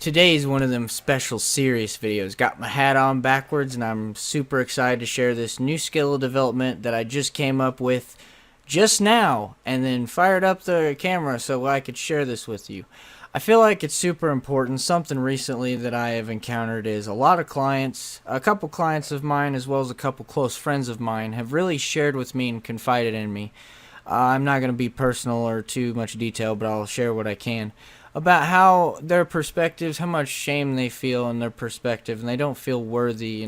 Today's one of them special serious videos. Got my hat on backwards and I'm super excited to share this new skill development that I just came up with just now and then fired up the camera so I could share this with you. I feel like it's super important. Something recently that I have encountered is a lot of clients, a couple clients of mine as well as a couple close friends of mine have really shared with me and confided in me. I'm not going to be personal or too much detail, but I'll share what I can about how their perspectives, how much shame they feel in their perspective, and they don't feel worthy,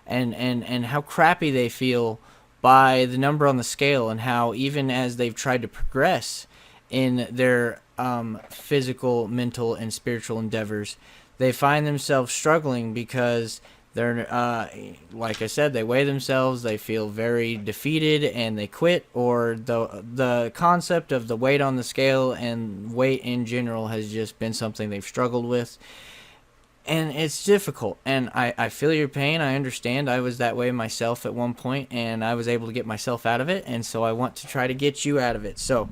and how crappy they feel by the number on the scale, and how even as they've tried to progress in their physical, mental, and spiritual endeavors, they find themselves struggling because they're, like I said, they weigh themselves, they feel very defeated, and they quit, or the concept of the weight on the scale and weight in general has just been something they've struggled with. And it's difficult, and I feel your pain. I understand. I was that way myself at one point, and I was able to get myself out of it, and so I want to try to get you out of it. So,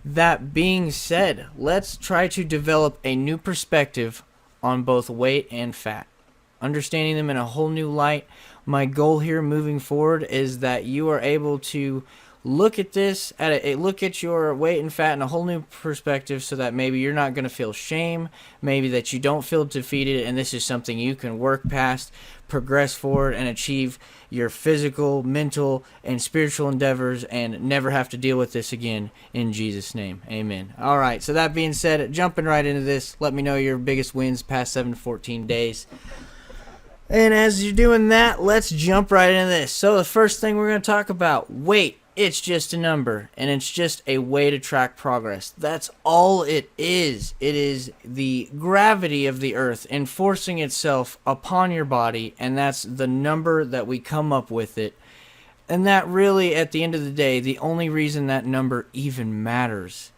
that being said, let's try to develop a new perspective on both weight and fat. Understanding them in a whole new light. My goal here moving forward is that you are able to look at this, look at your weight and fat in a whole new perspective, so that maybe you're not going to feel shame, maybe that you don't feel defeated, and this is something you can work past, progress forward, and achieve your physical, mental, and spiritual endeavors, and never have to deal with this again, in Jesus' name. Amen. Alright, so that being said, jumping right into this, let me know your biggest wins past 7 to 14 days. And as you're doing that, let's jump right into this. So the first thing we're going to talk about, weight. It's just a number, and it's just a way to track progress. That's all it is. It is the gravity of the earth enforcing itself upon your body, and that's the number that we come up with it. And that really, at the end of the day, the only reason that number even matters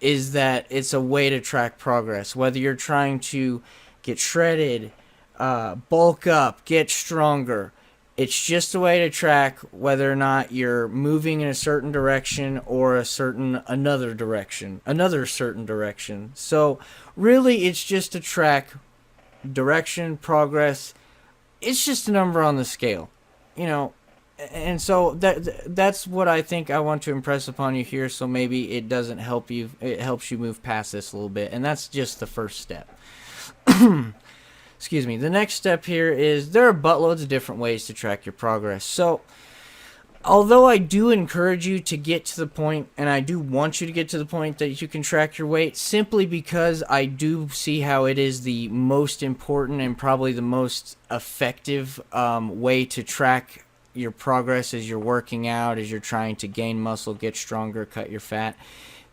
is that it's a way to track progress. Whether you're trying to get shredded, bulk up, get stronger, it's just a way to track whether or not you're moving in a certain direction or another certain direction. So really, it's just to track direction, progress. It's just a number on the scale, and so that's what I think I want to impress upon you here. So maybe it doesn't help you, it helps you move past this a little bit, and that's just the first step. Excuse me. The next step here is there are buttloads of different ways to track your progress. So, although I do encourage you to get to the point, and I do want you to get to the point that you can track your weight, simply because I do see how it is the most important and probably the most effective way to track your progress as you're working out, as you're trying to gain muscle, get stronger, cut your fat.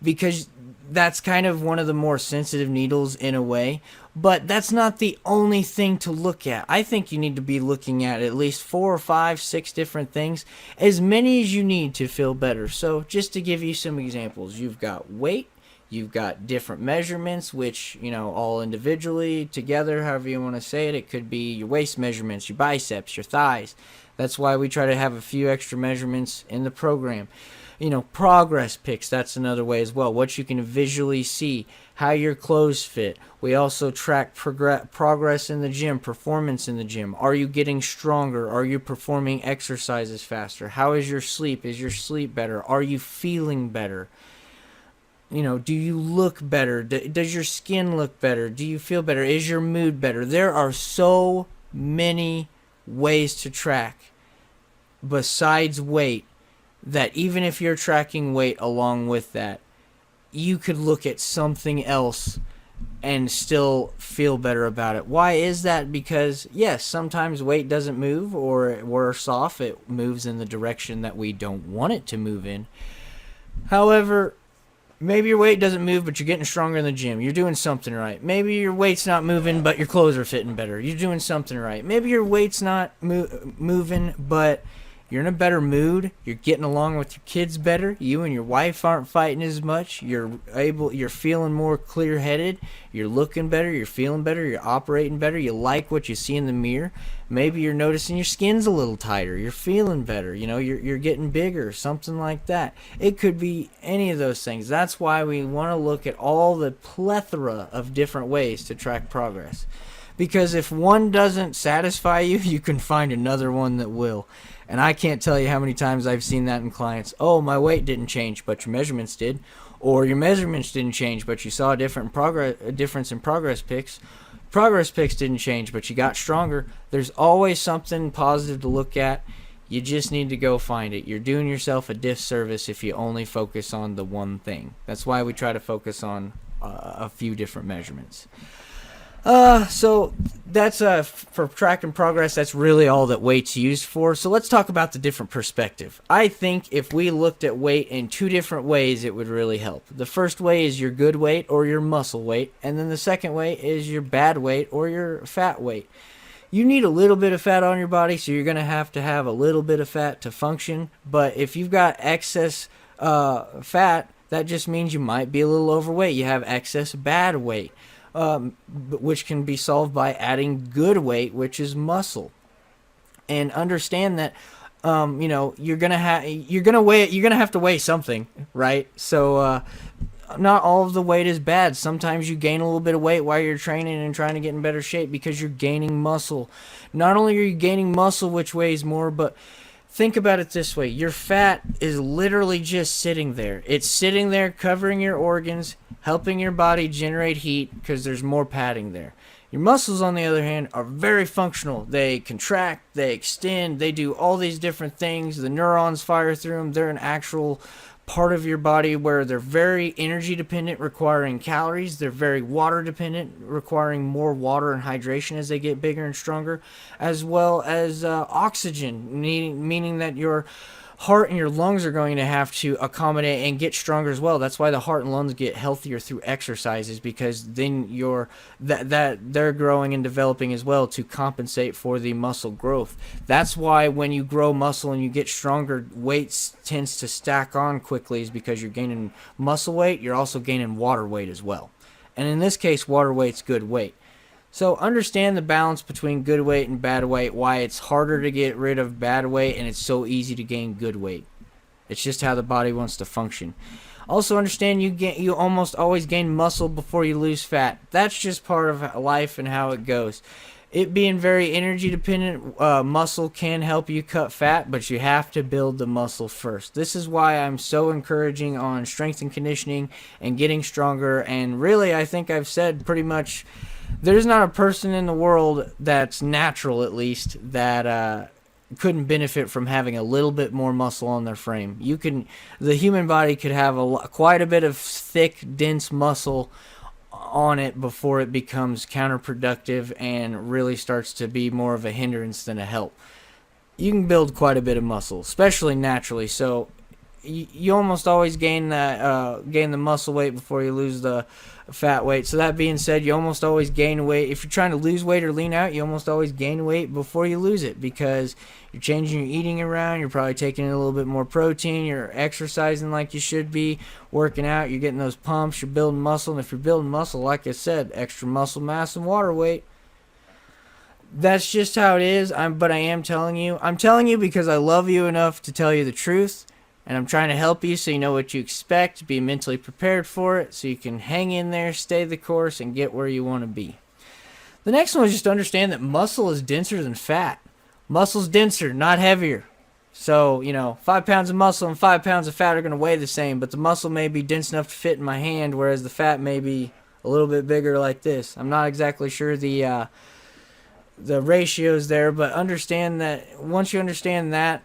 Because that's kind of one of the more sensitive needles in a way, but that's not the only thing to look at. I think you need to be looking at least 4 or 5, 6 different things, as many as you need to feel better. So just to give you some examples, you've got weight, you've got different measurements, which, all individually, together, however you want to say it. It could be your waist measurements, your biceps, your thighs. That's why we try to have a few extra measurements in the program. Progress pics, that's another way as well. What you can visually see, how your clothes fit. We also track progress in the gym, performance in the gym. Are you getting stronger? Are you performing exercises faster? How is your sleep? Is your sleep better? Are you feeling better? Do you look better? Does your skin look better? Do you feel better? Is your mood better? There are so many ways to track besides weight, that even if you're tracking weight along with that, you could look at something else and still feel better about it. Why is that? Because, yes, sometimes weight doesn't move, or worse off, it moves in the direction that we don't want it to move in. However, maybe your weight doesn't move, but you're getting stronger in the gym. You're doing something right. Maybe your weight's not moving, but your clothes are fitting better. You're doing something right. Maybe your weight's not moving, but You're in a better mood. You're getting along with your kids better. You and your wife aren't fighting as much. You're feeling more clear-headed. You're looking better. You're feeling better. You're operating better. You like what you see in the mirror. Maybe you're noticing your skin's a little tighter. You're feeling better. You're getting bigger, something like that. It could be any of those things. That's why we want to look at all the plethora of different ways to track progress. Because if one doesn't satisfy you, you can find another one that will. And I can't tell you how many times I've seen that in clients. Oh, my weight didn't change, but your measurements did. Or your measurements didn't change, but you saw a difference in progress pics. Progress pics didn't change, but you got stronger. There's always something positive to look at. You just need to go find it. You're doing yourself a disservice if you only focus on the one thing. That's why we try to focus on a few different measurements. So that's for tracking progress. That's really all that weight's used for. So let's talk about the different perspective. I think if we looked at weight in two different ways, it would really help. The first way is your good weight or your muscle weight, and then the second way is your bad weight or your fat weight. You need a little bit of fat on your body, so you're going to have a little bit of fat to function. But if you've got excess fat, that just means you might be a little overweight. You have excess bad weight. Which can be solved by adding good weight, which is muscle. And understand that, you're gonna have to weigh something, right? So, not all of the weight is bad. Sometimes you gain a little bit of weight while you're training and trying to get in better shape because you're gaining muscle. Not only are you gaining muscle, which weighs more, but think about it this way. Your fat is literally just sitting there. It's sitting there covering your organs, helping your body generate heat because there's more padding there. Your muscles, on the other hand, are very functional. They contract, they extend, they do all these different things. The neurons fire through them. They're an actual part of your body where they're very energy dependent, requiring calories. They're very water dependent, requiring more water and hydration as they get bigger and stronger, as well as oxygen, meaning that your heart and your lungs are going to have to accommodate and get stronger as well. That's why the heart and lungs get healthier through exercises, because then they're growing and developing as well to compensate for the muscle growth. That's why when you grow muscle and you get stronger, weight tends to stack on quickly, is because you're gaining muscle weight, you're also gaining water weight as well. And in this case, water weight's good weight. So understand the balance between good weight and bad weight, why it's harder to get rid of bad weight and it's so easy to gain good weight. It's just how the body wants to function. Also understand you almost always gain muscle before you lose fat. That's just part of life and how it goes. It being very energy dependent, muscle can help you cut fat, but you have to build the muscle first. This is why I'm so encouraging on strength and conditioning and getting stronger. And really, I think I've said pretty much, there's not a person in the world that's natural, at least, that couldn't benefit from having a little bit more muscle on their frame. The human body could have quite a bit of thick, dense muscle on it before it becomes counterproductive and really starts to be more of a hindrance than a help. You can build quite a bit of muscle, especially naturally. So you almost always gain the muscle weight before you lose the fat weight. So that being said, you almost always gain weight. If you're trying to lose weight or lean out, you almost always gain weight before you lose it, because you're changing your eating around, you're probably taking in a little bit more protein, you're exercising like you should be, working out, you're getting those pumps, you're building muscle. And if you're building muscle, like I said, extra muscle mass and water weight. That's just how it is. I'm telling you because I love you enough to tell you the truth. And I'm trying to help you so you know what you expect, be mentally prepared for it, so you can hang in there, stay the course, and get where you want to be. The next one is just to understand that muscle is denser than fat. Muscle's denser, not heavier. So, 5 pounds of muscle and 5 pounds of fat are going to weigh the same, but the muscle may be dense enough to fit in my hand, whereas the fat may be a little bit bigger like this. I'm not exactly sure the ratios there, but understand that once you understand that,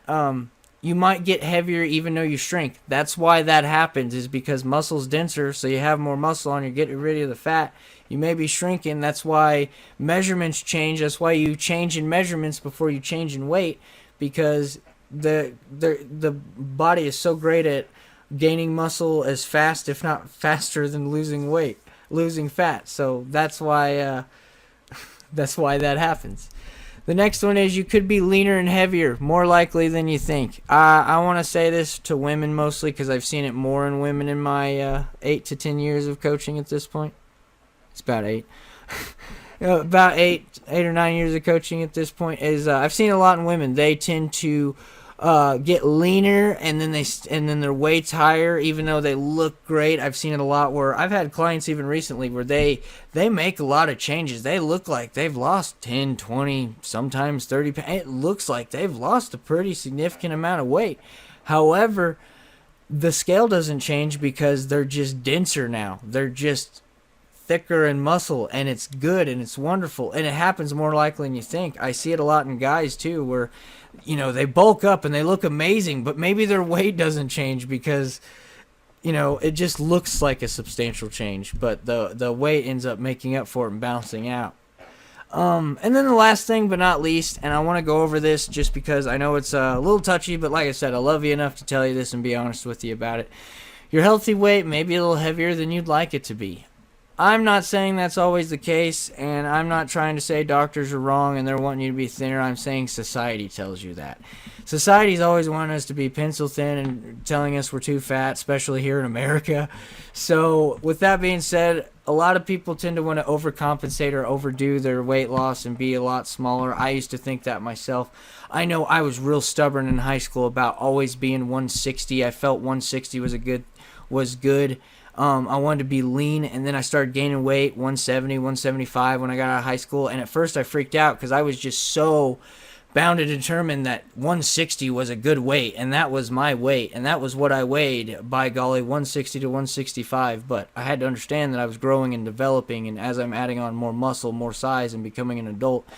you might get heavier even though you shrink. That's why that happens, is because muscle's denser, so you have more muscle on, you're getting rid of the fat. You may be shrinking. That's why measurements change. That's why you change in measurements before you change in weight, because the body is so great at gaining muscle as fast, if not faster, than losing fat. So that's why that happens. The next one is you could be leaner and heavier, more likely than you think. I want to say this to women mostly because I've seen it more in women in my 8 to 10 years of coaching at this point. It's about 8. About 8 or 9 years of coaching at this point is I've seen a lot in women. They tend to get leaner and then their weight's higher even though they look great. I've seen it a lot where I've had clients even recently where they make a lot of changes. They look like they've lost 10, 20, sometimes 30 pounds. It looks like they've lost a pretty significant amount of weight. However, the scale doesn't change because they're just denser now. They're just thicker in muscle, and it's good and it's wonderful, and it happens more likely than you think. I see it a lot in guys too where they bulk up and they look amazing, but maybe their weight doesn't change because it just looks like a substantial change, but the weight ends up making up for it and balancing out. And then the last thing but not least, and I want to go over this just because I know it's a little touchy, but like I said, I love you enough to tell you this and be honest with you about it. Your healthy weight may be a little heavier than you'd like it to be. I'm not saying that's always the case, and I'm not trying to say doctors are wrong and they're wanting you to be thinner. I'm saying society tells you that. Society's always wanting us to be pencil thin and telling us we're too fat, especially here in America. So with that being said, a lot of people tend to want to overcompensate or overdo their weight loss and be a lot smaller. I used to think that myself. I know I was real stubborn in high school about always being 160. I felt 160 was good. I wanted to be lean, and then I started gaining weight, 170, 175 when I got out of high school. And at first I freaked out because I was just so bound and determined that 160 was a good weight, and that was my weight, and that was what I weighed, by golly, 160 to 165. But I had to understand that I was growing and developing, and as I'm adding on more muscle, more size, and becoming an adult,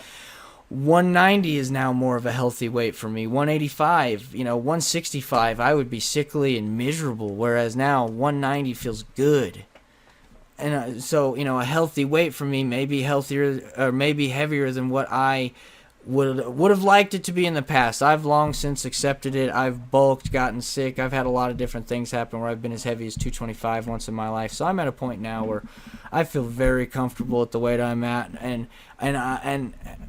190 is now more of a healthy weight for me. 185, 165, I would be sickly and miserable, whereas now 190 feels good. And so, a healthy weight for me may be healthier or maybe heavier than what I would have liked it to be in the past. I've long since accepted it. I've bulked, gotten sick. I've had a lot of different things happen where I've been as heavy as 225 once in my life. So I'm at a point now where I feel very comfortable at the weight I'm at, and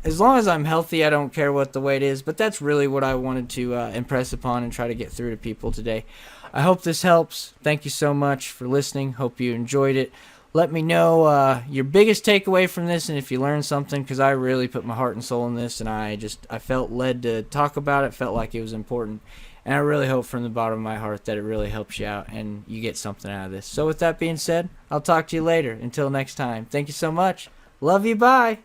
as long as I'm healthy, I don't care what the weight is. But that's really what I wanted to impress upon and try to get through to people today. I hope this helps. Thank you so much for listening. Hope you enjoyed it. Let me know your biggest takeaway from this, and if you learned something, because I really put my heart and soul in this, and I felt led to talk about it, felt like it was important, and I really hope from the bottom of my heart that it really helps you out and you get something out of this. So with that being said, I'll talk to you later. Until next time, thank you so much. Love you. Bye.